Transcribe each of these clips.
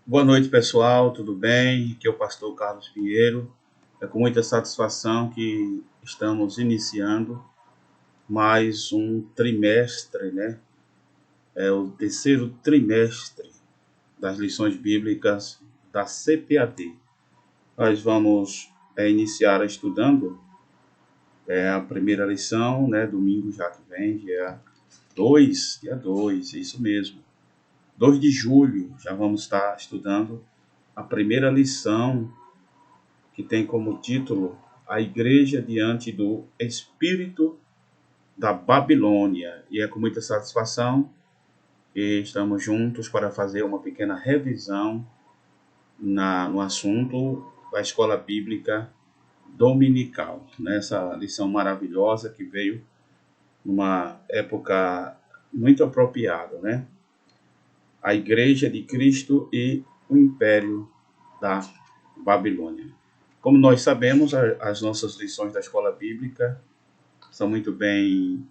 Boa noite, pessoal, tudo bem? Aqui é o pastor Carlos Pinheiro. É com muita satisfação que estamos iniciando mais um trimestre, né? É o terceiro trimestre das lições bíblicas da CPAD. Nós vamos iniciar estudando a primeira lição, né? Domingo já que vem, dia 2, isso mesmo. 2 de julho, já vamos estar estudando a primeira lição que tem como título A Igreja Diante do Espírito da Babilônia. E é com muita satisfação que estamos juntos para fazer uma pequena revisão no assunto da Escola Bíblica Dominical. Nessa lição maravilhosa que veio numa época muito apropriada, né? A Igreja de Cristo e o Império da Babilônia. Como nós sabemos, as nossas lições da escola bíblica são muito bem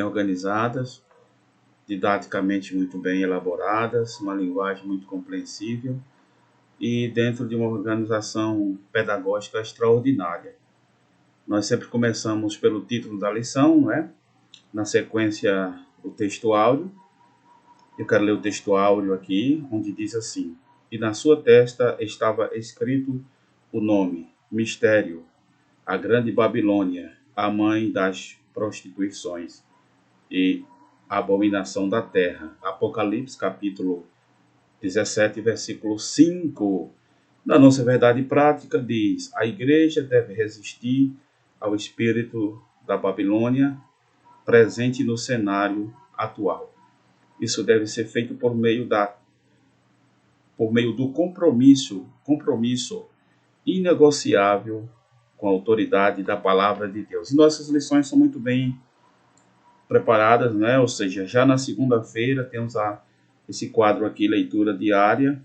organizadas, didaticamente muito bem elaboradas, uma linguagem muito compreensível e dentro de uma organização pedagógica extraordinária. Nós sempre começamos pelo título da lição, né? Na sequência, o texto áureo. Eu quero ler o texto áureo aqui, onde diz assim: E na sua testa estava escrito o nome, Mistério, a grande Babilônia, a mãe das prostituições e abominação da terra. Apocalipse, capítulo 17, versículo 5. Na nossa verdade prática diz: a igreja deve resistir ao espírito da Babilônia presente no cenário atual. Isso deve ser feito por meio do compromisso inegociável com a autoridade da palavra de Deus. E nossas lições são muito bem preparadas, né? Ou seja, já na segunda-feira temos esse quadro aqui, leitura diária,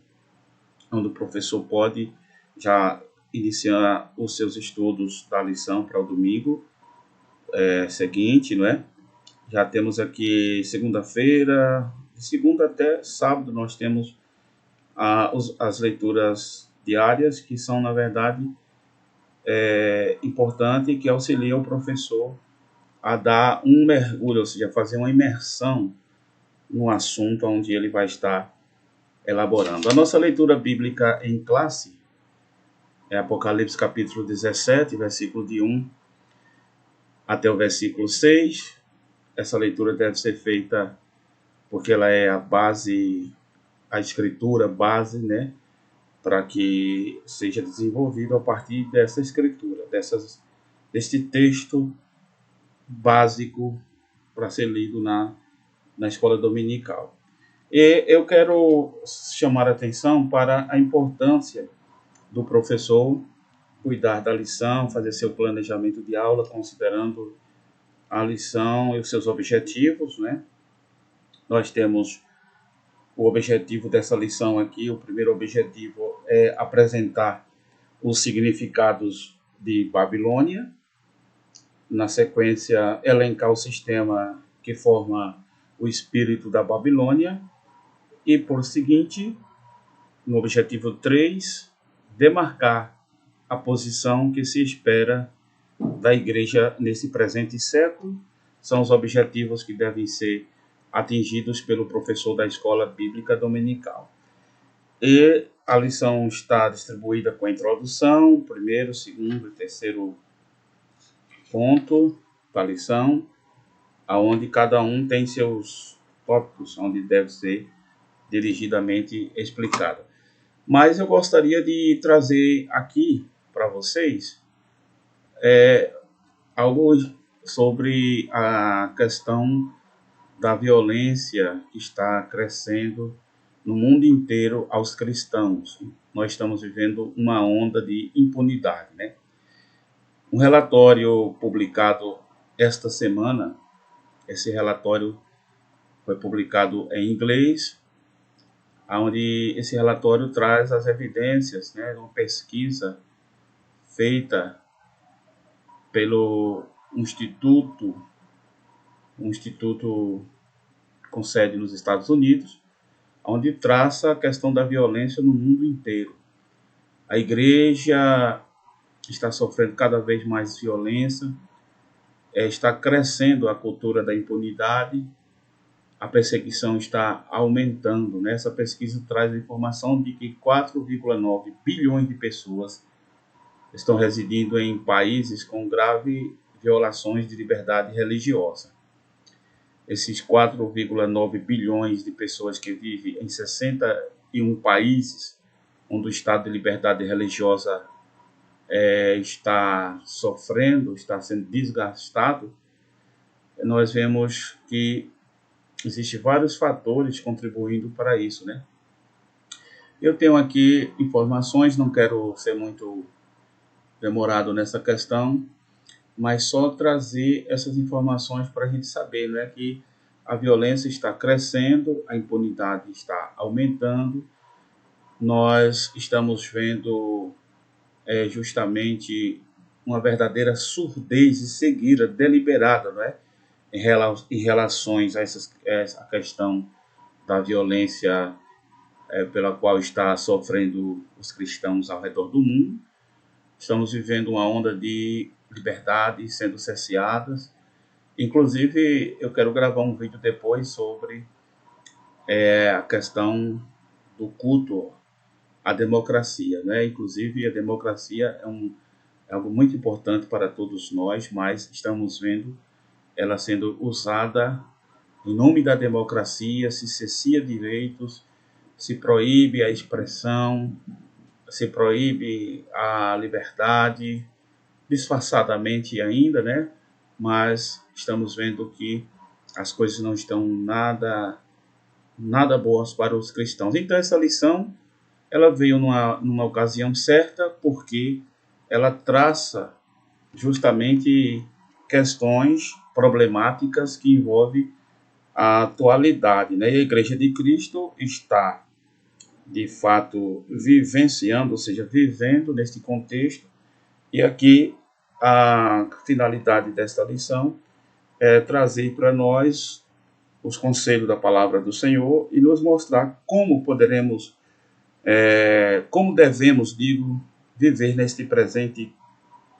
onde o professor pode já iniciar os seus estudos da lição para o domingo seguinte, não é? Já temos aqui segunda-feira, de segunda até sábado nós temos as leituras diárias, que são, na verdade, importantes, que auxiliam o professor a dar um mergulho, ou seja, fazer uma imersão no assunto onde ele vai estar elaborando. A nossa leitura bíblica em classe é Apocalipse capítulo 17, versículo de 1 até o versículo 6. Essa leitura deve ser feita porque ela é a base, a escritura base, né, para que seja desenvolvido a partir dessa escritura, deste texto básico para ser lido na escola dominical. E eu quero chamar a atenção para a importância do professor cuidar da lição, fazer seu planejamento de aula, considerando a lição e os seus objetivos, né? Nós temos o objetivo dessa lição aqui. O primeiro objetivo é apresentar os significados de Babilônia. Na sequência, elencar o sistema que forma o espírito da Babilônia. E, por seguinte, no objetivo 3, demarcar a posição que se espera da igreja nesse presente século. São os objetivos que devem ser atingidos pelo professor da escola bíblica dominical. E a lição está distribuída com a introdução, primeiro, segundo e terceiro ponto da lição, aonde cada um tem seus tópicos, onde deve ser dirigidamente explicado. Mas eu gostaria de trazer aqui para vocês algo sobre a questão da violência que está crescendo no mundo inteiro aos cristãos. Nós estamos vivendo uma onda de impunidade, né? Um relatório publicado esta semana, esse relatório foi publicado em inglês, onde esse relatório traz as evidências, né, de uma pesquisa feita pelo um instituto com sede nos Estados Unidos, onde traça a questão da violência no mundo inteiro. A igreja está sofrendo cada vez mais violência, está crescendo a cultura da impunidade, a perseguição está aumentando, né? Essa pesquisa traz a informação de que 4,9 bilhões de pessoas estão residindo em países com graves violações de liberdade religiosa. Esses 4,9 bilhões de pessoas que vivem em 61 países, onde o estado de liberdade religiosa está sofrendo, está sendo desgastado, nós vemos que existem vários fatores contribuindo para isso, né? Eu tenho aqui informações, não quero ser muito demorado nessa questão, mas só trazer essas informações para a gente saber, né, que a violência está crescendo, a impunidade está aumentando, nós estamos vendo justamente uma verdadeira surdez e cegueira deliberada, né, em relações a essa questão da violência pela qual está sofrendo os cristãos ao redor do mundo. Estamos vivendo uma onda de liberdade sendo cerceadas. Inclusive, eu quero gravar um vídeo depois sobre a questão do culto à democracia, né? Inclusive, a democracia é algo muito importante para todos nós, mas estamos vendo ela sendo usada em nome da democracia, se cerceia direitos, se proíbe a expressão, se proíbe a liberdade, disfarçadamente ainda, né? Mas estamos vendo que as coisas não estão nada boas para os cristãos. Então essa lição ela veio numa ocasião certa, porque ela traça justamente questões problemáticas que envolvem a atualidade, né? E a Igreja de Cristo está, de fato, vivenciando, ou seja, vivendo neste contexto. E aqui a finalidade desta lição é trazer para nós os conselhos da palavra do Senhor e nos mostrar como poderemos, como devemos, viver neste presente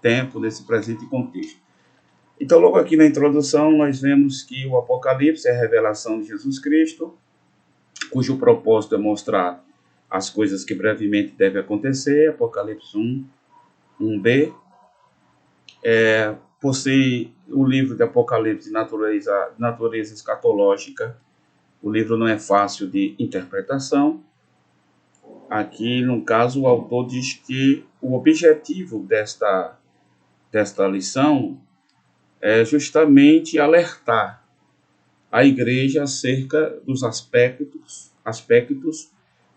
tempo, nesse presente contexto. Então, logo aqui na introdução, nós vemos que o Apocalipse é a revelação de Jesus Cristo, cujo propósito é mostrar as coisas que brevemente devem acontecer. Apocalipse 1, 1b. Possui o livro de Apocalipse de natureza escatológica. O livro não é fácil de interpretação. Aqui, no caso, o autor diz que o objetivo desta lição é justamente alertar a igreja acerca dos aspectos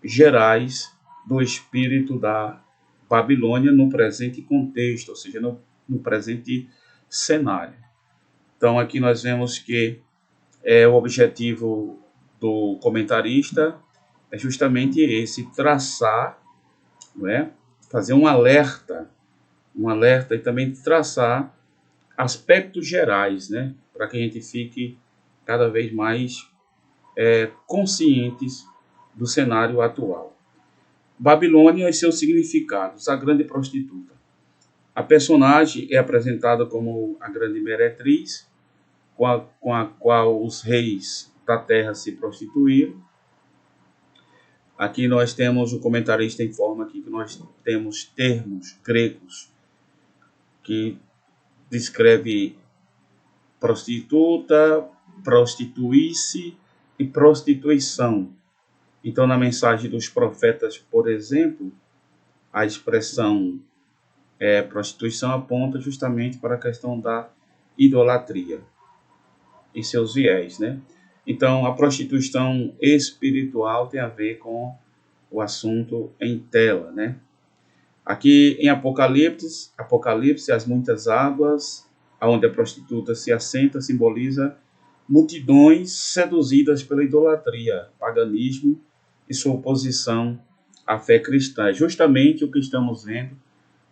gerais do espírito da Babilônia no presente contexto, ou seja, no presente cenário. Então, aqui nós vemos que o objetivo do comentarista é justamente esse, traçar, não é? Fazer um alerta e também traçar aspectos gerais, né? Para que a gente fique cada vez mais conscientes do cenário atual. Babilônia e seus significados, a grande prostituta. A personagem é apresentada como a grande meretriz, com a qual os reis da terra se prostituíram. Aqui nós temos, o comentarista informa aqui que nós temos termos gregos que descreve prostituta, prostituir-se e prostituição. Então, na mensagem dos profetas, por exemplo, a expressão prostituição aponta justamente para a questão da idolatria e seus viés, né? Então, a prostituição espiritual tem a ver com o assunto em tela, né? Aqui em Apocalipse, as muitas águas, onde a prostituta se assenta, simboliza multidões seduzidas pela idolatria, paganismo e sua oposição à fé cristã. É justamente o que estamos vendo,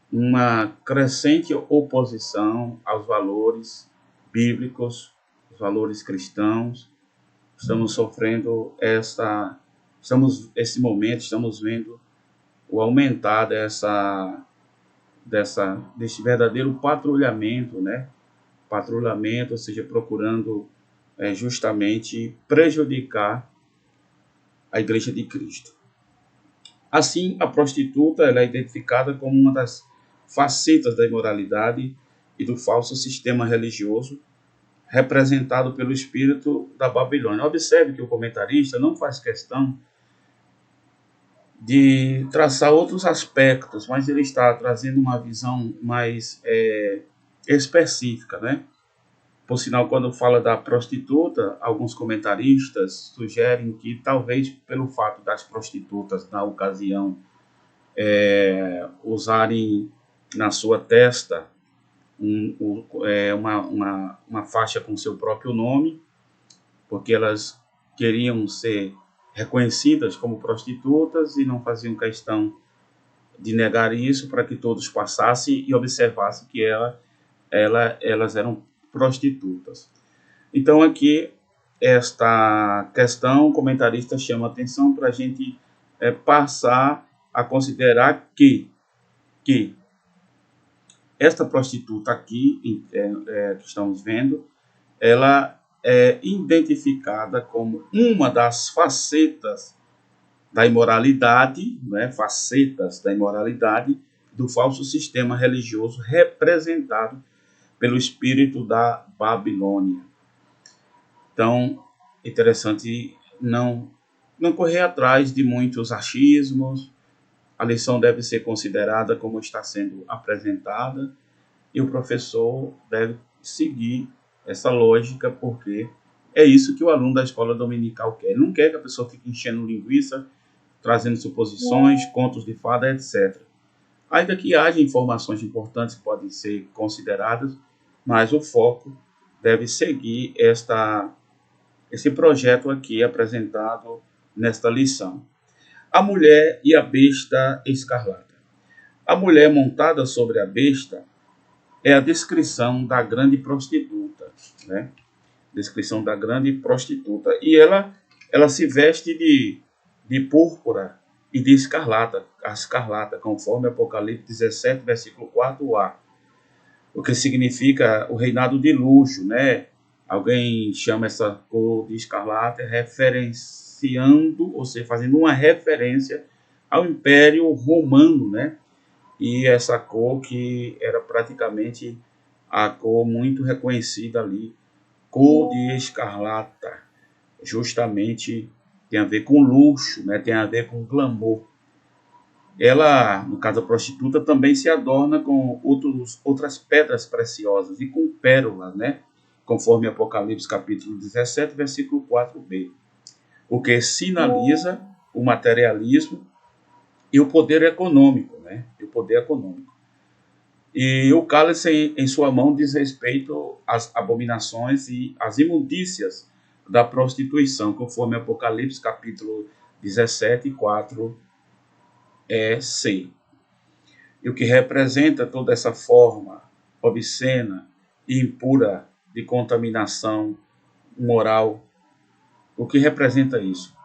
uma crescente oposição aos valores bíblicos, os valores cristãos. Estamos sofrendo essa esse momento, estamos vendo o aumentar desse verdadeiro patrulhamento, né? Patrulhamento, ou seja, procurando justamente prejudicar a Igreja de Cristo. Assim, a prostituta ela é identificada como uma das facetas da imoralidade e do falso sistema religioso representado pelo espírito da Babilônia. Observe que o comentarista não faz questão de traçar outros aspectos, mas ele está trazendo uma visão mais específica, né? Por sinal, quando fala da prostituta, alguns comentaristas sugerem que talvez pelo fato das prostitutas, na ocasião, usarem na sua testa uma faixa com seu próprio nome, porque elas queriam ser reconhecidas como prostitutas e não faziam questão de negar isso para que todos passassem e observassem que elas eram prostitutas. Então aqui esta questão o comentarista chama atenção para a gente passar a considerar que esta prostituta aqui que estamos vendo, ela é identificada como uma das facetas da imoralidade, né, facetas da imoralidade do falso sistema religioso representado pelo espírito da Babilônia. Então, interessante não correr atrás de muitos achismos. A lição deve ser considerada como está sendo apresentada e o professor deve seguir essa lógica, porque é isso que o aluno da escola dominical quer. Ele não quer que a pessoa fique enchendo linguiça, trazendo suposições, contos de fada, etc. Ainda que haja informações importantes que podem ser consideradas, mas o foco deve seguir esse projeto aqui apresentado nesta lição. A mulher e a besta escarlata. A mulher montada sobre a besta é a descrição da grande prostituta, né? Descrição da grande prostituta. E ela se veste de púrpura e de escarlata, a escarlata, conforme Apocalipse 17, versículo 4a. O que significa o reinado de luxo, né? Alguém chama essa cor de escarlata referenciando, ou seja, fazendo uma referência ao Império Romano, né? E essa cor que era praticamente a cor muito reconhecida ali, cor de escarlata, justamente tem a ver com luxo, né? Tem a ver com glamour. Ela, no caso da prostituta, também se adorna com outras pedras preciosas e com pérolas, né? Conforme Apocalipse capítulo 17, versículo 4b. O que sinaliza o materialismo e o poder econômico, né? E o poder econômico. E o cálice em sua mão diz respeito às abominações e às imundícias da prostituição, conforme Apocalipse capítulo 17, 4 C. E o que representa toda essa forma obscena e impura de contaminação moral, o que representa isso?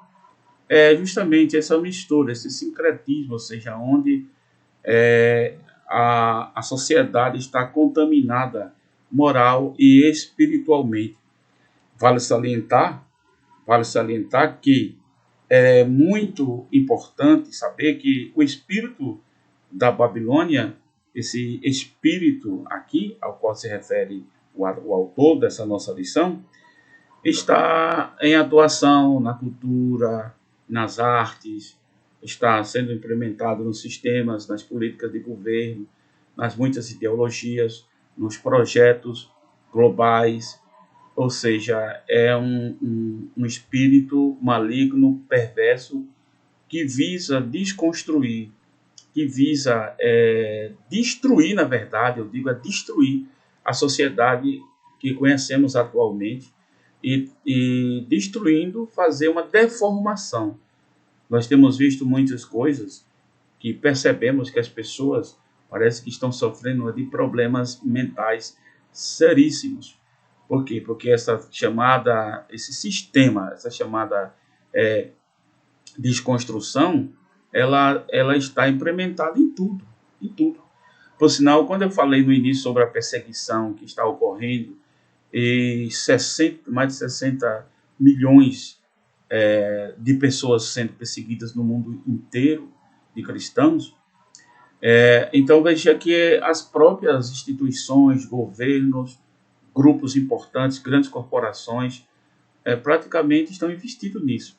É justamente essa mistura, esse sincretismo, ou seja, onde a sociedade está contaminada moral e espiritualmente. Vale salientar que é muito importante saber que o espírito da Babilônia, esse espírito aqui, ao qual se refere o autor dessa nossa lição, está em atuação na cultura, nas artes, está sendo implementado nos sistemas, nas políticas de governo, nas muitas ideologias, nos projetos globais, ou seja, é um espírito maligno, perverso, que visa desconstruir, que visa destruir, na verdade, eu digo destruir a sociedade que conhecemos atualmente e destruindo, fazer uma deformação. Nós temos visto muitas coisas que percebemos que as pessoas parece que estão sofrendo de problemas mentais seríssimos. Por quê? Porque esse sistema, essa chamada desconstrução, ela está implementada em tudo, em tudo. Por sinal, quando eu falei no início sobre a perseguição que está ocorrendo, e mais de 60 milhões de pessoas sendo perseguidas no mundo inteiro, de cristãos, então veja que as próprias instituições, governos, grupos importantes, grandes corporações, praticamente estão investidos nisso.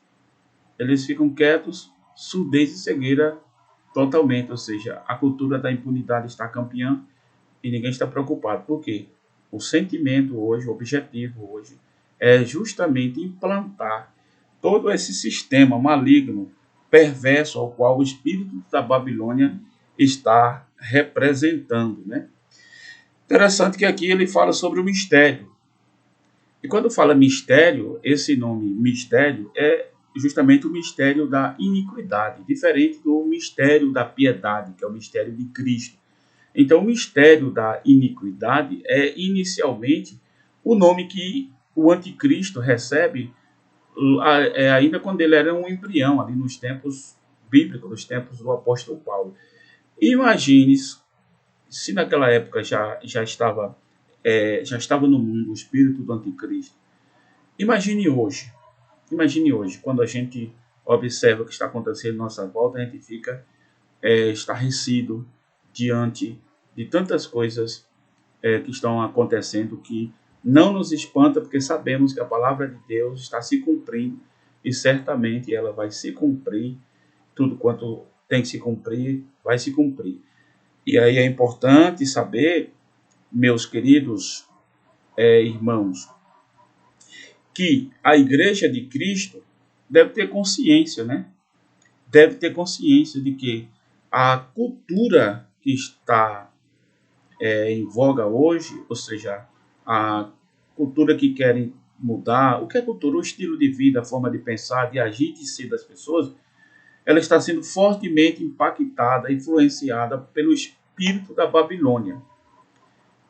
Eles ficam quietos, surdez e cegueira totalmente, ou seja, a cultura da impunidade está campeã e ninguém está preocupado. Por quê? O sentimento hoje, o objetivo hoje, é justamente implantar todo esse sistema maligno, perverso, ao qual o espírito da Babilônia está representando, né? Interessante que aqui ele fala sobre o mistério. E quando fala mistério, esse nome mistério é justamente o mistério da iniquidade, diferente do mistério da piedade, que é o mistério de Cristo. Então, o mistério da iniquidade é inicialmente o nome que o anticristo recebe ainda quando ele era um embrião, ali nos tempos bíblicos, nos tempos do apóstolo Paulo. Imagine se naquela época já estava no mundo o espírito do anticristo. Imagine hoje, quando a gente observa o que está acontecendo à nossa volta, a gente fica estarrecido diante de tantas coisas que estão acontecendo, que não nos espanta, porque sabemos que a palavra de Deus está se cumprindo e certamente ela vai se cumprir. Tudo quanto tem que se cumprir, vai se cumprir. E aí é importante saber, meus queridos irmãos, que a igreja de Cristo deve ter consciência, né? Deve ter consciência de que a cultura que está em voga hoje, ou seja, a cultura que querem mudar, o que é cultura? O estilo de vida, a forma de pensar, de agir, de ser das pessoas, ela está sendo fortemente impactada, influenciada pelo espírito da Babilônia.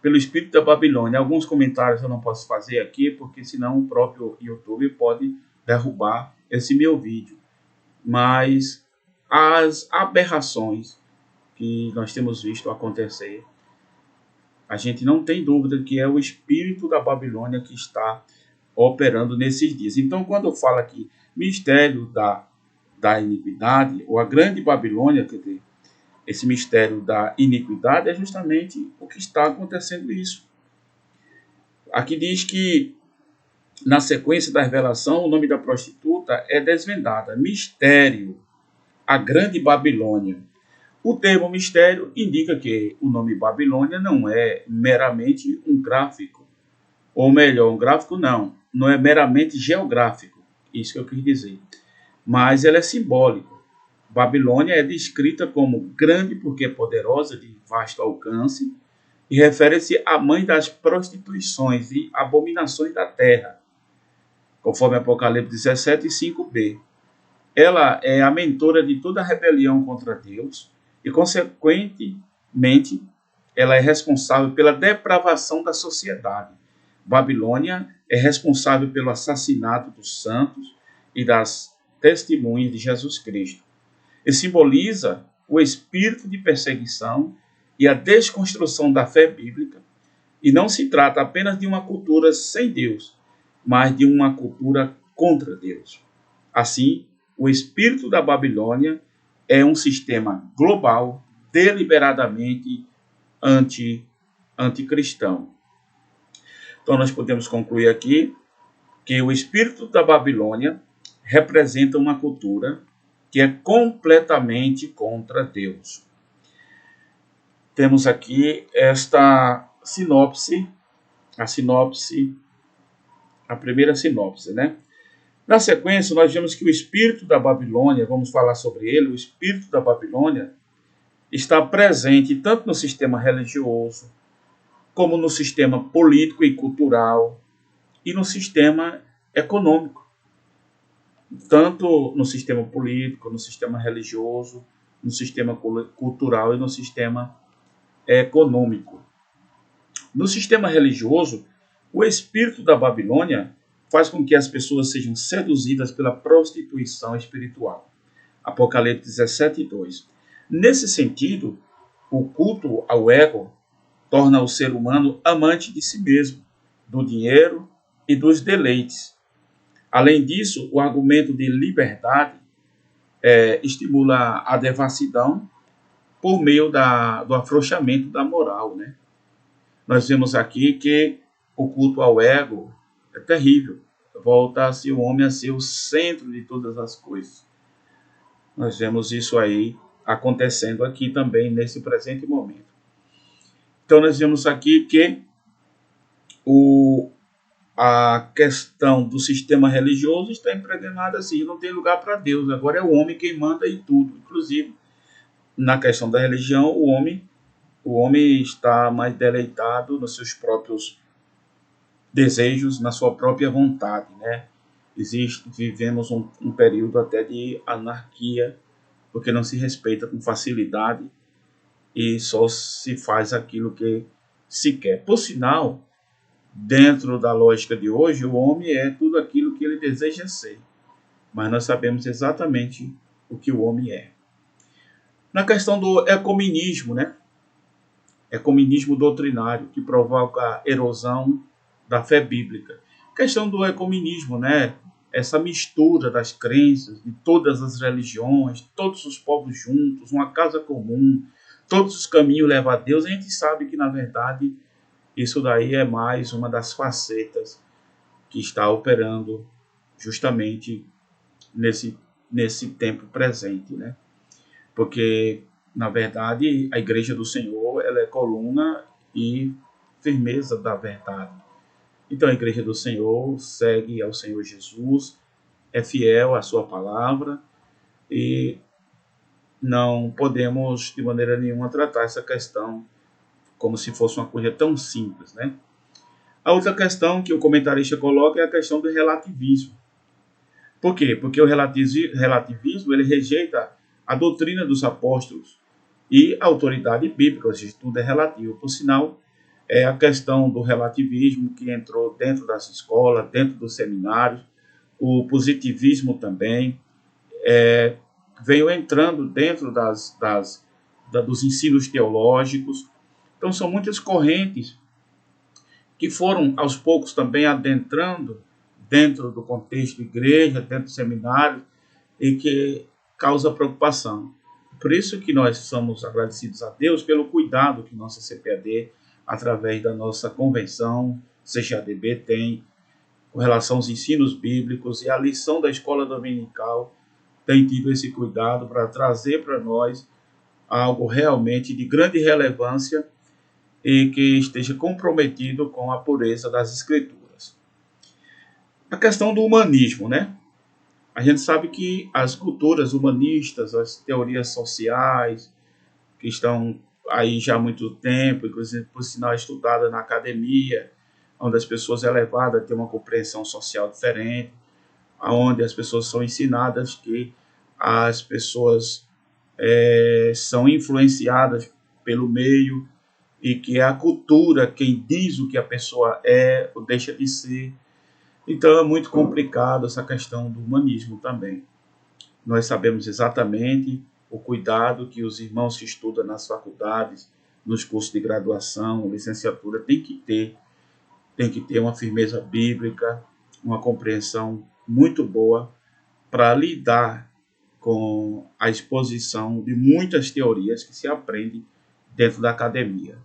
Pelo espírito da Babilônia. Alguns comentários eu não posso fazer aqui, porque senão o próprio YouTube pode derrubar esse meu vídeo. Mas as aberrações que nós temos visto acontecer, a gente não tem dúvida que é o espírito da Babilônia que está operando nesses dias. Então, quando eu falo aqui mistério da iniquidade, ou a grande Babilônia, quer dizer, esse mistério da iniquidade é justamente o que está acontecendo isso. Aqui diz que, na sequência da revelação, o nome da prostituta é desvendada. Mistério, a grande Babilônia. O termo mistério indica que o nome Babilônia não é meramente um gráfico. Ou melhor, um gráfico não é meramente geográfico. Isso que eu quis dizer. Mas ele é simbólico. Babilônia é descrita como grande porque é poderosa, de vasto alcance, e refere-se à mãe das prostituições e abominações da terra, conforme Apocalipse 17, 5b. Ela é a mentora de toda rebelião contra Deus e, consequentemente, ela é responsável pela depravação da sociedade. Babilônia é responsável pelo assassinato dos santos e das testemunhas de Jesus Cristo. E simboliza o espírito de perseguição e a desconstrução da fé bíblica. E não se trata apenas de uma cultura sem Deus, mas de uma cultura contra Deus. Assim, o espírito da Babilônia é um sistema global, deliberadamente anticristão. Então, nós podemos concluir aqui que o espírito da Babilônia representa uma cultura que é completamente contra Deus. Temos aqui esta sinopse, a primeira sinopse, né? Na sequência, nós vemos que o espírito da Babilônia, vamos falar sobre ele, o espírito da Babilônia está presente tanto no sistema religioso, como no sistema político e cultural, e no sistema econômico. Tanto no sistema político, no sistema religioso, no sistema cultural e no sistema econômico. No sistema religioso, o espírito da Babilônia faz com que as pessoas sejam seduzidas pela prostituição espiritual. Apocalipse 17:2. Nesse sentido, o culto ao ego torna o ser humano amante de si mesmo, do dinheiro e dos deleites. Além disso, o argumento de liberdade estimula a devassidão por meio do afrouxamento da moral, né? Nós vemos aqui que o culto ao ego é terrível. Volta-se o homem a ser o centro de todas as coisas. Nós vemos isso aí acontecendo aqui também nesse presente momento. Então nós vemos aqui que a questão do sistema religioso está impregnada assim, não tem lugar para Deus. Agora é o homem quem manda em tudo. Inclusive, na questão da religião, o homem está mais deleitado nos seus próprios desejos, na sua própria vontade, né? Vivemos um período até de anarquia, porque não se respeita com facilidade e só se faz aquilo que se quer. Por sinal, dentro da lógica de hoje, o homem é tudo aquilo que ele deseja ser, mas nós sabemos exatamente o que o homem é. Na questão do ecumenismo, né? Ecumenismo doutrinário, que provoca a erosão da fé bíblica. A questão do ecumenismo, né? Essa mistura das crenças de todas as religiões, todos os povos juntos, uma casa comum, todos os caminhos levam a Deus. A gente sabe que, na verdade, isso daí é mais uma das facetas que está operando justamente nesse tempo presente, né? Porque, na verdade, a Igreja do Senhor, ela é coluna e firmeza da verdade. Então, a Igreja do Senhor segue ao Senhor Jesus, é fiel à sua palavra e não podemos, de maneira nenhuma, tratar essa questão como se fosse uma coisa tão simples, né? A outra questão que o comentarista coloca é a questão do relativismo. Por quê? Porque o relativismo ele rejeita a doutrina dos apóstolos e a autoridade bíblica, ou seja, tudo é relativo. Por sinal, é a questão do relativismo que entrou dentro das escolas, dentro dos seminários, o positivismo também veio entrando dentro dos ensinos teológicos. Então, são muitas correntes que foram, aos poucos, também adentrando dentro do contexto igreja, dentro do seminário, e que causa preocupação. Por isso que nós somos agradecidos a Deus pelo cuidado que nossa CPAD, através da nossa convenção, CGADB, tem com relação aos ensinos bíblicos e a lição da escola dominical, tem tido esse cuidado para trazer para nós algo realmente de grande relevância e que esteja comprometido com a pureza das Escrituras. A questão do humanismo, né? A gente sabe que as culturas humanistas, as teorias sociais, que estão aí já há muito tempo, inclusive por sinal estudada na academia, onde as pessoas é levadas a ter uma compreensão social diferente, onde as pessoas são ensinadas que as pessoas são influenciadas pelo meio e que é a cultura quem diz o que a pessoa é ou deixa de ser. Então é muito complicado essa questão do humanismo também. Nós sabemos exatamente o cuidado que os irmãos que estudam nas faculdades, nos cursos de graduação, licenciatura, tem que ter uma firmeza bíblica, uma compreensão muito boa para lidar com a exposição de muitas teorias que se aprende dentro da academia.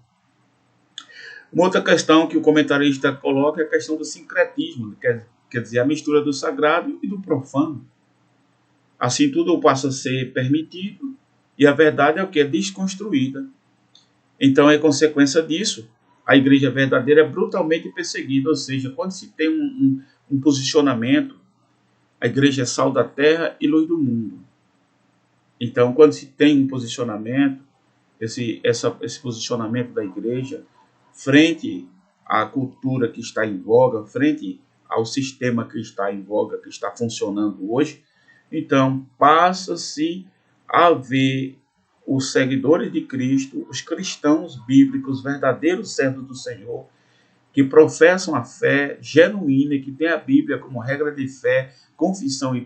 Uma outra questão que o comentarista coloca é a questão do sincretismo, quer dizer, a mistura do sagrado e do profano. Assim, tudo passa a ser permitido e a verdade é o que é desconstruída. Então, é consequência disso, a igreja verdadeira é brutalmente perseguida, ou seja, quando se tem um posicionamento, a igreja é sal da terra e luz do mundo. Então, quando se tem um posicionamento, esse posicionamento da igreja frente à cultura que está em voga, frente ao sistema que está em voga, que está funcionando hoje, então passa-se a ver os seguidores de Cristo, os cristãos bíblicos, verdadeiros servos do Senhor, que professam a fé genuína e que tem a Bíblia como regra de fé, confissão e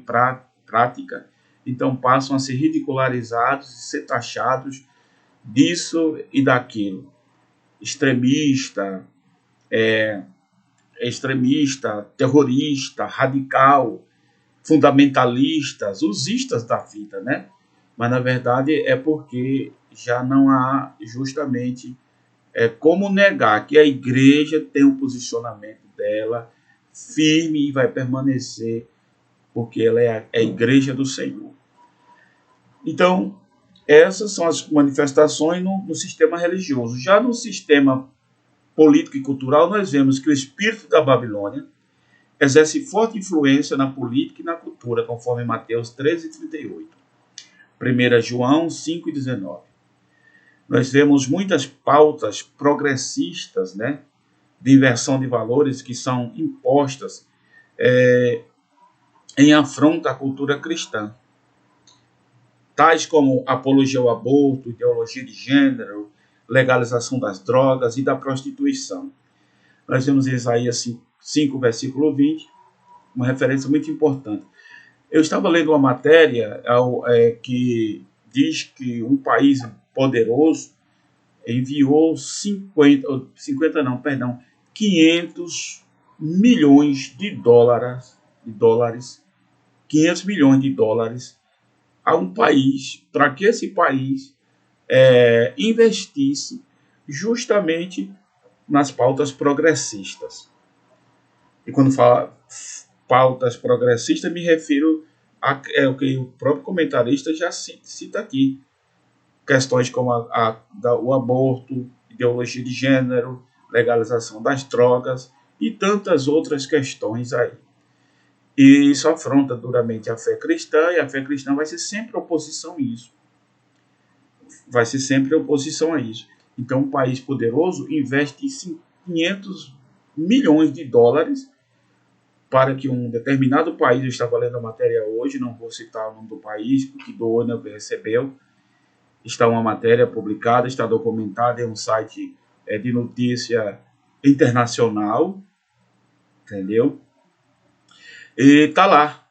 prática, então passam a ser ridicularizados e ser taxados disso e daquilo. Extremista, terrorista, radical, fundamentalistas, os istas da vida, né? Mas, na verdade, é porque já não há justamente como negar que a igreja tem um posicionamento dela firme e vai permanecer, porque ela é a igreja do Senhor. Então, essas são as manifestações no sistema religioso. Já no sistema político e cultural, nós vemos que o espírito da Babilônia exerce forte influência na política e na cultura, conforme Mateus 13:38. 1 João 5:19. Nós vemos muitas pautas progressistas, né, de inversão de valores que são impostas em afronta à cultura cristã, tais como apologia ao aborto, ideologia de gênero, legalização das drogas e da prostituição. Nós vemos em Isaías 5, versículo 20, uma referência muito importante. Eu estava lendo uma matéria que diz que um país poderoso enviou 500 milhões de dólares, 500 milhões de dólares a um país, para que esse país investisse justamente nas pautas progressistas. E quando falo pautas progressistas, me refiro ao que o próprio comentarista já cita aqui. Questões como o aborto, ideologia de gênero, legalização das drogas e tantas outras questões aí. E isso afronta duramente a fé cristã, e a fé cristã vai ser sempre oposição a isso. Vai ser sempre oposição a isso. Então, um país poderoso investe 500 milhões de dólares para que um determinado país, eu estava lendo a matéria hoje, não vou citar o nome do país, porque doou, né, recebeu, está uma matéria publicada, está documentada em um site de notícia internacional, entendeu? E está lá,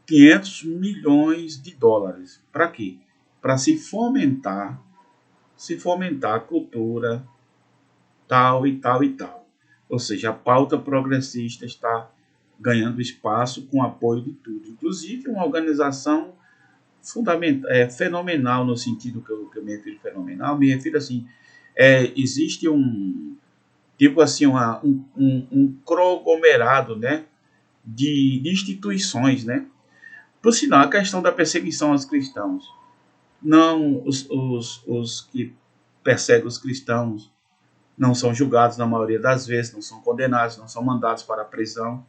500 milhões de dólares. Para quê? Para se fomentar a cultura tal e tal e tal. Ou seja, a pauta progressista está ganhando espaço com apoio de tudo. Inclusive uma organização fenomenal, no sentido que eu me refiro fenomenal, me refiro assim, existe um conglomerado, né, de instituições, né? Por sinal, a questão da perseguição aos cristãos, não os que perseguem os cristãos não são julgados na maioria das vezes, não são condenados, não são mandados para a prisão.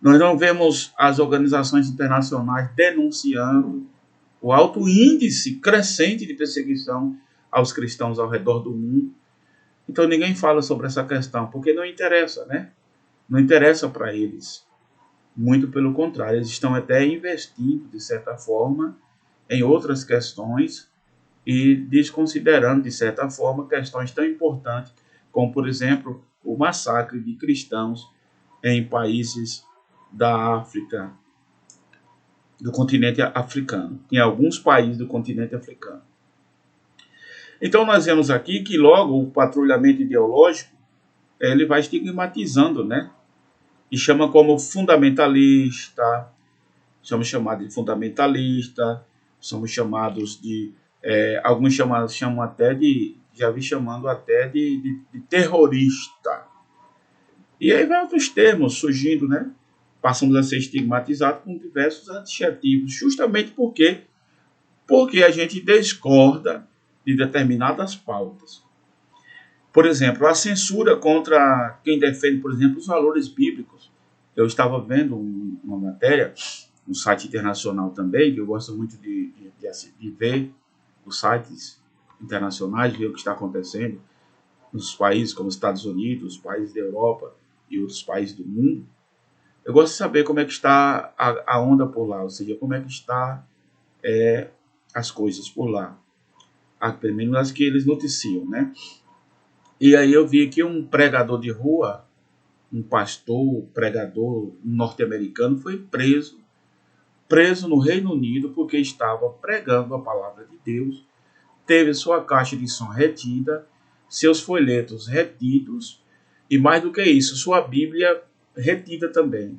Nós não vemos as organizações internacionais denunciando o alto índice crescente de perseguição aos cristãos ao redor do mundo. Então ninguém fala sobre essa questão, porque não interessa, né? Não interessa para eles. Muito pelo contrário, eles estão até investindo, de certa forma, em outras questões e desconsiderando, de certa forma, questões tão importantes como, por exemplo, o massacre de cristãos em países da África, do continente africano, em alguns países do continente africano. Então nós vemos aqui que logo o patrulhamento ideológico ele vai estigmatizando, né? E chama como fundamentalista, somos chamados de fundamentalista, somos chamados de, alguns chamam até de, já vi chamando até de terrorista. E aí vai outros termos surgindo, né? Passamos a ser estigmatizados com diversos adjetivos, justamente porque a gente discorda de determinadas pautas. Por exemplo, a censura contra quem defende, por exemplo, os valores bíblicos. Eu estava vendo uma matéria, um site internacional também, que eu gosto muito de ver os sites internacionais, ver o que está acontecendo nos países como os Estados Unidos, os países da Europa e outros países do mundo. Eu gosto de saber como é que está a onda por lá, ou seja, como é que está as coisas por lá. Pelo menos as que eles noticiam, né? E aí eu vi que um pregador de rua, um pastor, pregador norte-americano, foi preso preso no Reino Unido porque estava pregando a palavra de Deus, teve sua caixa de som retida, seus folhetos retidos e, mais do que isso, sua Bíblia retida também.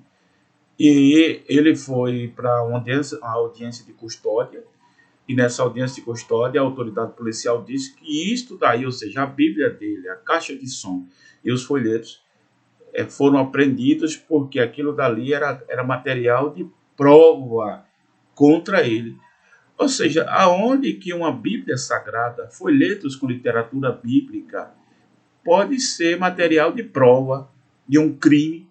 E ele foi para uma audiência de custódia, e nessa audiência de custódia a autoridade policial disse que isto daí, ou seja, a Bíblia dele, a caixa de som e os folhetos, foram apreendidos porque aquilo dali era material de prova contra ele. Ou seja, aonde que uma Bíblia sagrada, folhetos com literatura bíblica, pode ser material de prova de um crime.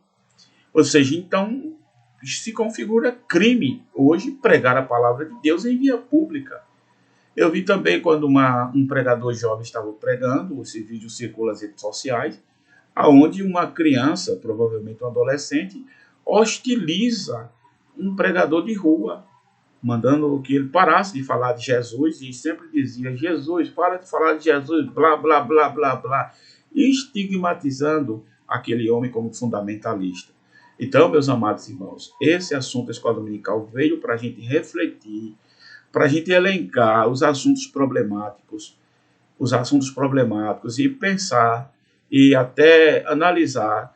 Ou seja, então se configura crime hoje pregar a palavra de Deus em via pública. Eu vi também quando um pregador jovem estava pregando, esse vídeo circula nas redes sociais, aonde uma criança, provavelmente um adolescente, hostiliza um pregador de rua, mandando que ele parasse de falar de Jesus, e sempre dizia: Jesus, para de falar de Jesus, blá, blá, blá, blá, blá, estigmatizando aquele homem como fundamentalista. Então, meus amados irmãos, esse assunto da escola dominical veio para a gente refletir, para a gente elencar os assuntos problemáticos e pensar e até analisar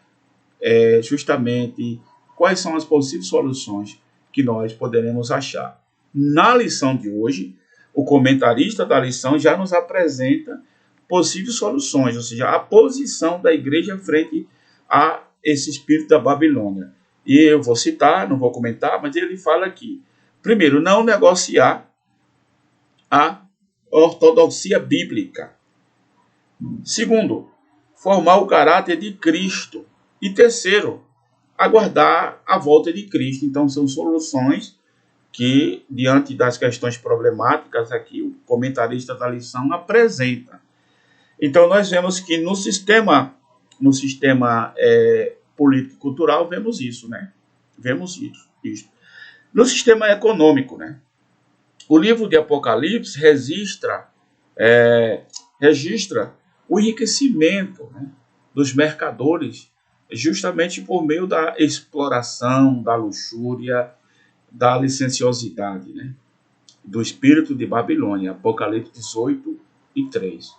justamente quais são as possíveis soluções que nós poderemos achar. Na lição de hoje, o comentarista da lição já nos apresenta possíveis soluções, ou seja, a posição da igreja frente a esse espírito da Babilônia. E eu vou citar, não vou comentar, mas ele fala aqui. Primeiro, não negociar a ortodoxia bíblica. Segundo, formar o caráter de Cristo. E terceiro, aguardar a volta de Cristo. Então, são soluções que, diante das questões problemáticas aqui, o comentarista da lição apresenta. Então, nós vemos que no sistema político-cultural, vemos isso, né? Vemos isso. No sistema econômico, né? O livro de Apocalipse registra o enriquecimento, né, dos mercadores, justamente por meio da exploração, da luxúria, da licenciosidade, né, do espírito de Babilônia, Apocalipse 18 e 3.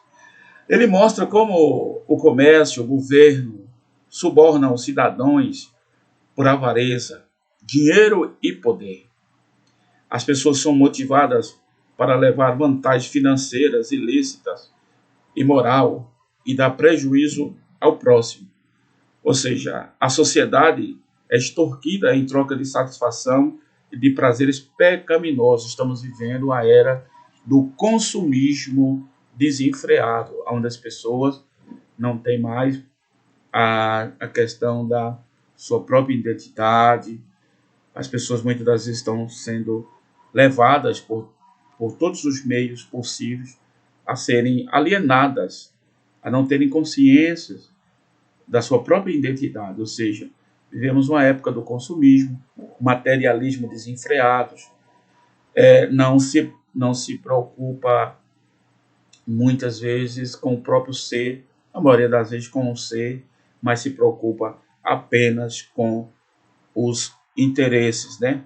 Ele mostra como o comércio, o governo, subornam os cidadãos por avareza, dinheiro e poder. As pessoas são motivadas para levar vantagens financeiras ilícitas, imoral e dar prejuízo ao próximo. Ou seja, a sociedade é extorquida em troca de satisfação e de prazeres pecaminosos. Estamos vivendo a era do consumismo desenfreado, onde as pessoas não têm mais a questão da sua própria identidade. As pessoas muitas das vezes estão sendo levadas por todos os meios possíveis a serem alienadas, a não terem consciência da sua própria identidade. Ou seja, vivemos uma época do consumismo, materialismo desenfreado, não se preocupa muitas vezes com o próprio ser, a maioria das vezes com o ser, mas se preocupa apenas com os interesses, né?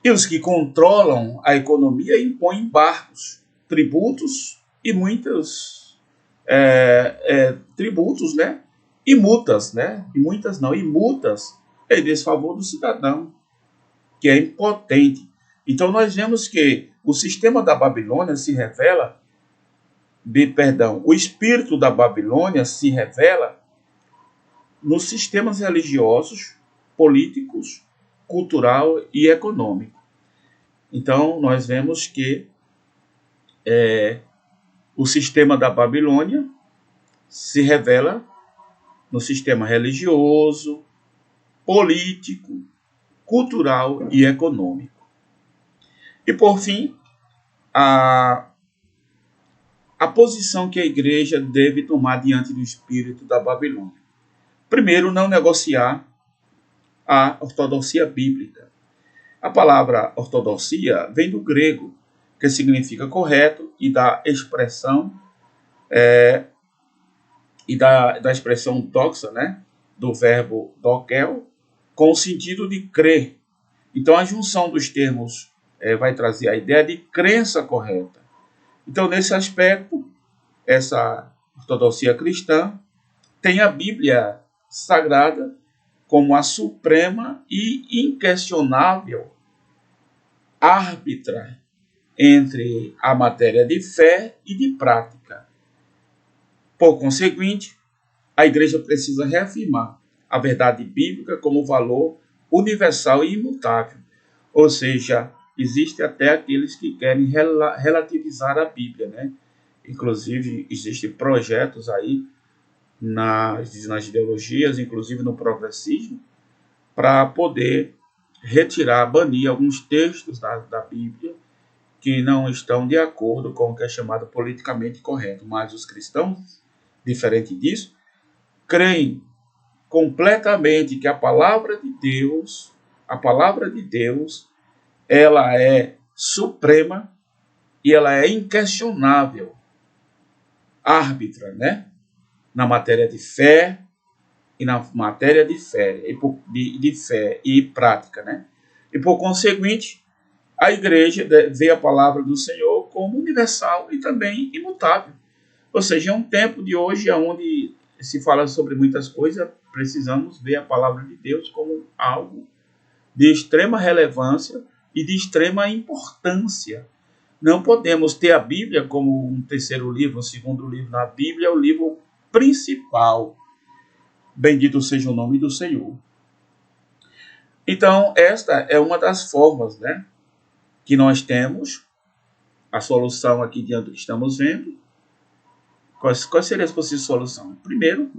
E os que controlam a economia impõem embargos, tributos e muitos tributos, né? E multas, né? E muitas não, e multas em desfavor do cidadão, que é impotente. Então nós vemos que o sistema da Babilônia se revela, o espírito da Babilônia se revela nos sistemas religiosos, políticos, cultural e econômico. Então, nós vemos que o sistema da Babilônia se revela no sistema religioso, político, cultural e econômico. E, por fim, a posição que a igreja deve tomar diante do espírito da Babilônia. Primeiro, não negociar a ortodoxia bíblica. A palavra ortodoxia vem do grego, que significa correto, e da expressão expressão doxa, né, do verbo dokel, com o sentido de crer. Então, a junção dos termos vai trazer a ideia de crença correta. Então, nesse aspecto, essa ortodoxia cristã tem a Bíblia Sagrada como a suprema e inquestionável árbitra entre a matéria de fé e de prática. Por conseguinte, a Igreja precisa reafirmar a verdade bíblica como valor universal e imutável. Ou seja, existe até aqueles que querem relativizar a Bíblia, né? Inclusive, existem projetos aí nas ideologias, inclusive no progressismo, para poder retirar, banir alguns textos da Bíblia que não estão de acordo com o que é chamado politicamente correto. Mas os cristãos, diferente disso, creem completamente que a palavra de Deus, ela é suprema e ela é inquestionável, árbitra, né? Na matéria de fé e na matéria de fé e prática, né? E por conseguinte, a igreja vê a palavra do Senhor como universal e também imutável. Ou seja, é um tempo de hoje onde se fala sobre muitas coisas, precisamos ver a palavra de Deus como algo de extrema relevância e de extrema importância. Não podemos ter a Bíblia como um terceiro livro, um segundo livro. Na Bíblia é o livro principal. Bendito seja o nome do Senhor. Então, esta é uma das formas, né, que nós temos, a solução aqui diante do que estamos vendo. Qual seria a possível solução? Primeiro,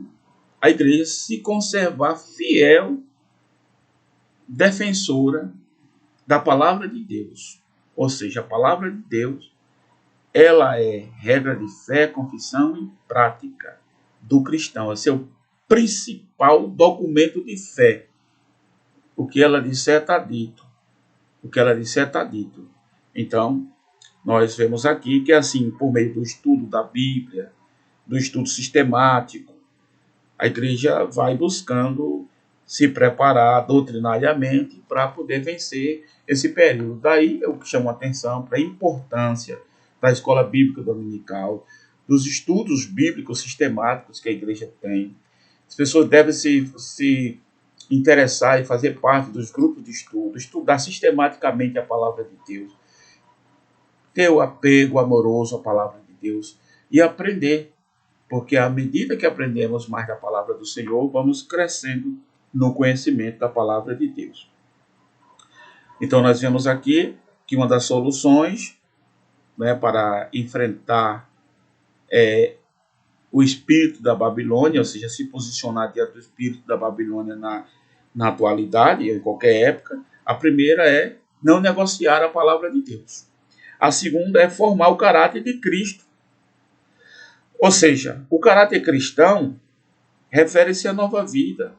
a igreja se conservar fiel, defensora da palavra de Deus. Ou seja, a palavra de Deus, ela é regra de fé, confissão e prática do cristão. Esse é o principal documento de fé. O que ela disser está dito. O que ela disser está dito. Então, nós vemos aqui que, assim, por meio do estudo da Bíblia, do estudo sistemático, a igreja vai buscando se preparar doutrinariamente para poder vencer esse período. Daí eu chamo a atenção para a importância da escola bíblica dominical, dos estudos bíblicos sistemáticos que a igreja tem. As pessoas devem se interessar e fazer parte dos grupos de estudo, estudar sistematicamente a palavra de Deus, ter o apego amoroso à palavra de Deus e aprender, porque à medida que aprendemos mais da palavra do Senhor, vamos crescendo no conhecimento da palavra de Deus. Então nós vemos aqui que uma das soluções, né, para enfrentar o espírito da Babilônia, ou seja, se posicionar diante do espírito da Babilônia na atualidade, em qualquer época, a primeira é não negociar a palavra de Deus. A segunda é formar o caráter de Cristo. Ou seja, o caráter cristão refere-se à nova vida,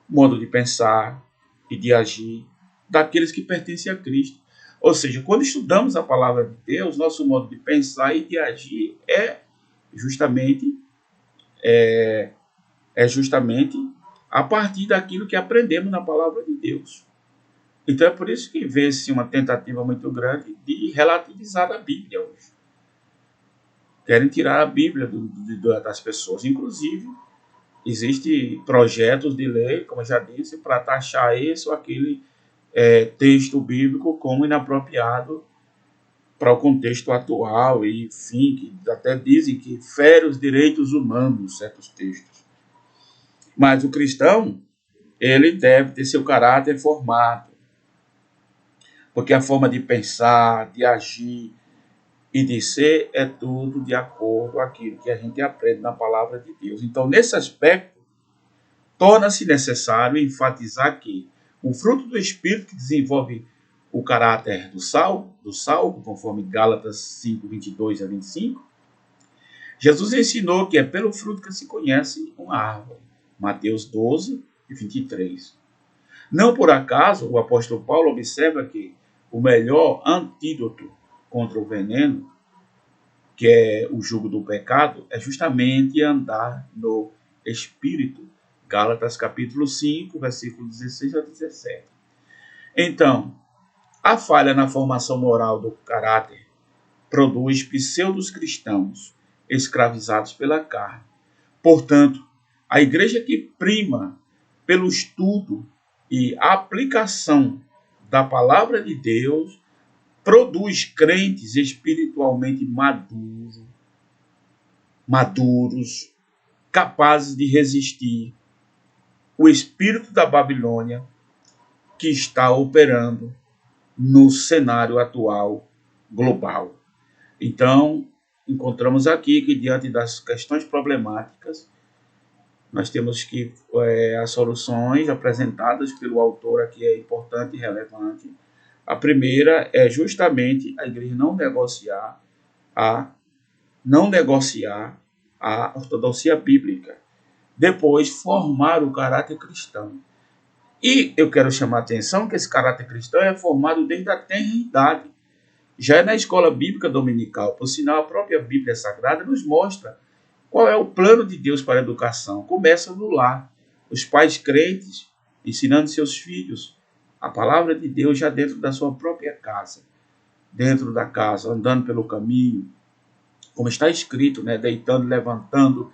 modo de pensar e de agir daqueles que pertencem a Cristo. Ou seja, quando estudamos a palavra de Deus, nosso modo de pensar e de agir é justamente a partir daquilo que aprendemos na palavra de Deus. Então é por isso que vê-se uma tentativa muito grande de relativizar a Bíblia hoje. Querem tirar a Bíblia das pessoas. Inclusive, existem projetos de lei, como eu já disse, para taxar esse ou aquele texto bíblico como inapropriado para o contexto atual, e enfim, que até dizem que fere os direitos humanos, certos textos. Mas o cristão, ele deve ter seu caráter formado, porque a forma de pensar, de agir e de ser é tudo de acordo com aquilo que a gente aprende na palavra de Deus. Então, nesse aspecto, torna-se necessário enfatizar que o fruto do Espírito que desenvolve o caráter do salvo, conforme Gálatas 5, 22 a 25, Jesus ensinou que é pelo fruto que se conhece uma árvore. Mateus 12 e 23. Não por acaso, o apóstolo Paulo observa que o melhor antídoto contra o veneno, que é o jugo do pecado, é justamente andar no Espírito. Gálatas capítulo 5, versículo 16 a 17. Então, A falha na formação moral do caráter produz pseudos cristãos escravizados pela carne. Portanto, a igreja que prima pelo estudo e aplicação da palavra de Deus produz crentes espiritualmente maduros, capazes de resistir o espírito da Babilônia que está operando no cenário atual global. Então, encontramos aqui que, diante das questões problemáticas, nós temos que as soluções apresentadas pelo autor aqui é importante e relevante. A primeira é justamente a igreja não negociar a ortodoxia bíblica. Depois, formar o caráter cristão. E eu quero chamar a atenção que esse caráter cristão é formado desde a tenra idade. Já é na escola bíblica dominical. Por sinal, a própria Bíblia Sagrada nos mostra qual é o plano de Deus para a educação. Começa no lar. Os pais crentes ensinando seus filhos a palavra de Deus já dentro da sua própria casa. Dentro da casa, andando pelo caminho. Como está escrito, né? Deitando, levantando.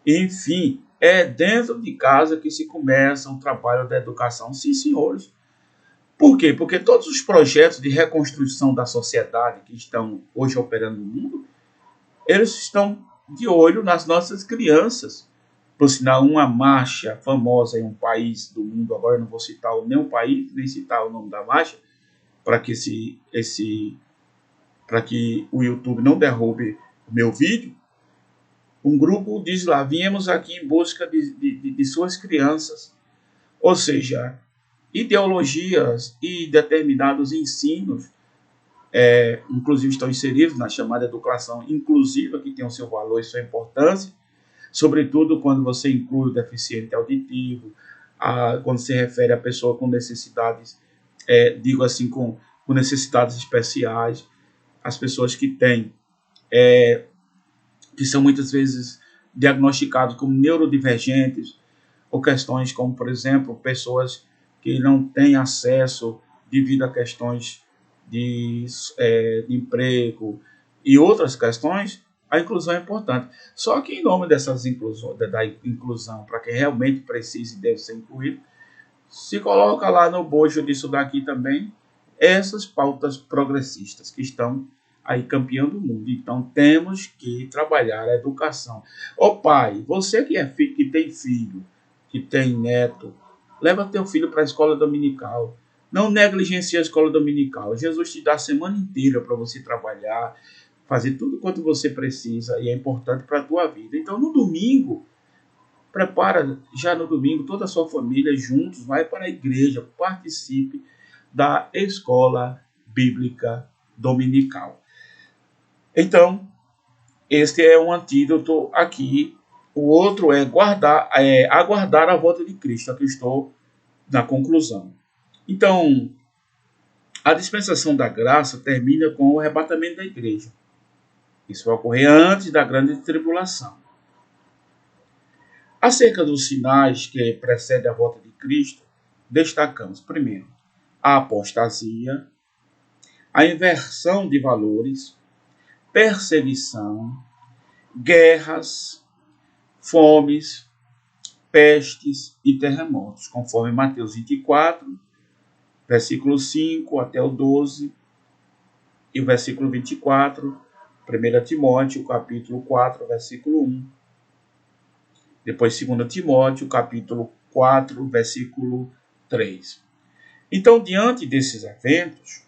Enfim, é dentro de casa que se começa o trabalho da educação. Sim, senhores. Por quê? Porque todos os projetos de reconstrução da sociedade que estão hoje operando no mundo, eles estão de olho nas nossas crianças. Por sinal, uma marcha famosa em um país do mundo, agora eu não vou citar nenhum país, nem citar o nome da marcha, para que o YouTube não derrube o meu vídeo. Um grupo diz lá, viemos aqui em busca de suas crianças. Ou seja, ideologias e determinados ensinos, inclusive estão inseridos na chamada educação inclusiva, que tem o seu valor e sua importância, sobretudo quando você inclui o deficiente auditivo, quando se refere a pessoa com necessidades, digo assim, com necessidades especiais, as pessoas que têm, que são muitas vezes diagnosticados como neurodivergentes, ou questões como, por exemplo, pessoas que não têm acesso devido a questões de emprego e outras questões, a inclusão é importante. Só que em nome dessas inclusões, da inclusão, para quem realmente precisa e deve ser incluído, se coloca lá no bojo disso daqui também essas pautas progressistas que estão aí campeando o mundo. Então temos que trabalhar a educação. Ô pai, você que é filho, que tem filho, que tem neto, leva teu filho para a escola dominical. Não negligencie a escola dominical. Jesus te dá a semana inteira para você trabalhar, fazer tudo quanto você precisa e é importante para a tua vida. Então, no domingo, prepara já no domingo toda a sua família juntos, vai para a igreja, participe da escola bíblica dominical. Então, este é um antídoto aqui. O outro é aguardar a volta de Cristo. Aqui estou na conclusão. Então, a dispensação da graça termina com o arrebatamento da igreja. Isso vai ocorrer antes da grande tribulação. Acerca dos sinais que precedem a volta de Cristo, destacamos, primeiro, a apostasia, a inversão de valores, perseguição, guerras, fomes, pestes e terremotos, conforme Mateus 24, versículo 5 até o 12, e o versículo 24, 1 Timóteo, capítulo 4, versículo 1. Depois 2 Timóteo, capítulo 4, versículo 3. Então, diante desses eventos,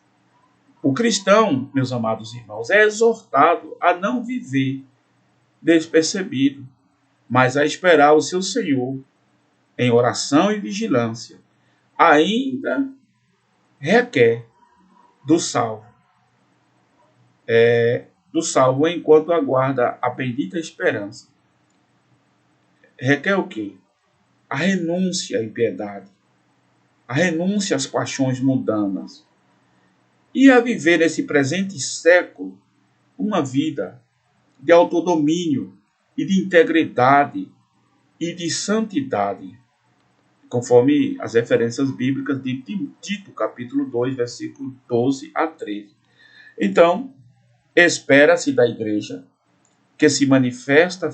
o cristão, meus amados irmãos, é exortado a não viver despercebido, mas a esperar o seu Senhor em oração e vigilância. Ainda requer do salvo enquanto aguarda a bendita esperança. Requer o quê? A renúncia à impiedade, a renúncia às paixões mundanas e a viver nesse presente século uma vida de autodomínio e de integridade e de santidade, conforme as referências bíblicas de Tito, capítulo 2, versículo 12 a 13. Então, espera-se da igreja que se manifesta,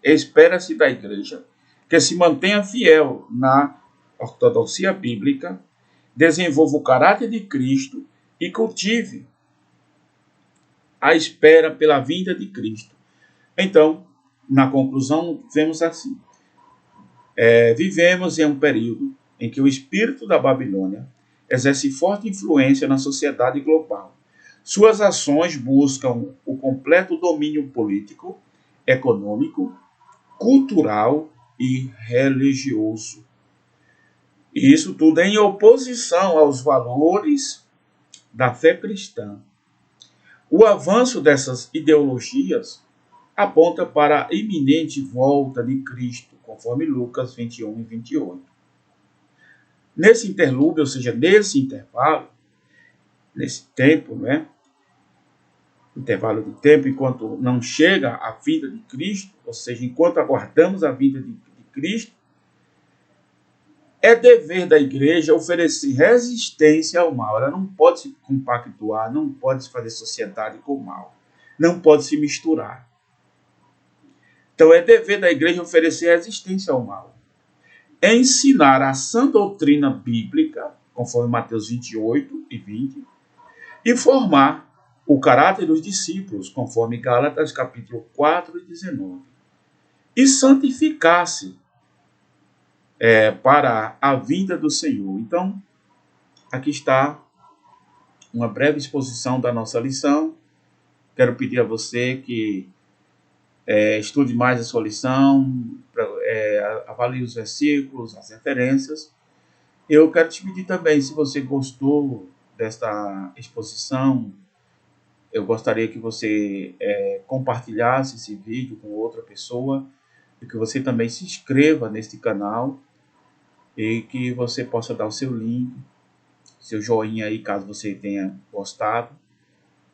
espera-se da igreja que se mantenha fiel na ortodoxia bíblica, desenvolva o caráter de Cristo e cultive a espera pela vinda de Cristo. Então, na conclusão, vemos assim: vivemos em um período em que o espírito da Babilônia exerce forte influência na sociedade global. Suas ações buscam o completo domínio político, econômico, cultural e religioso. E isso tudo em oposição aos valores da fé cristã. O avanço dessas ideologias aponta para a iminente volta de Cristo, conforme Lucas 21 e 28. Nesse interlúdio, ou seja, nesse intervalo, nesse tempo, intervalo de tempo, enquanto não chega a vinda de Cristo, ou seja, enquanto aguardamos a vinda de Cristo, é dever da igreja oferecer resistência ao mal. Ela não pode se compactuar, não pode se fazer sociedade com o mal, não pode se misturar. Então é dever da igreja oferecer resistência ao mal, ensinar a sã doutrina bíblica, conforme Mateus 28 e 20, e formar o caráter dos discípulos, conforme Gálatas capítulo 4 e 19, e santificar-se para a vinda do Senhor. Então, aqui está uma breve exposição da nossa lição. Quero pedir a você que estude mais a sua lição, avalie os versículos, as referências. Eu quero te pedir também, se você gostou desta exposição, eu gostaria que você compartilhasse esse vídeo com outra pessoa, e que você também se inscreva neste canal, e que você possa dar o seu link, seu joinha aí, caso você tenha gostado.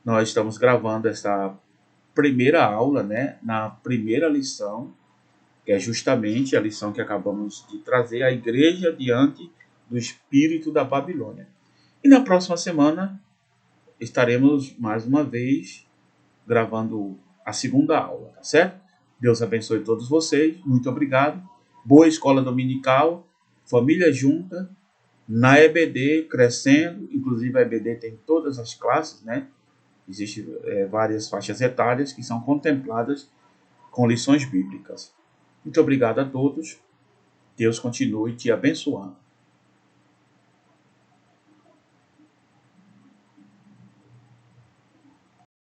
Nós estamos gravando essa primeira aula, na primeira lição, que é justamente a lição que acabamos de trazer, a igreja diante do espírito da Babilônia. E na próxima semana estaremos mais uma vez gravando a segunda aula, tá certo? Deus abençoe todos vocês, muito obrigado. Boa escola dominical, família junta, na EBD crescendo, inclusive a EBD tem todas as classes, Existem várias faixas etárias que são contempladas com lições bíblicas. Muito obrigado a todos. Deus continue te abençoando.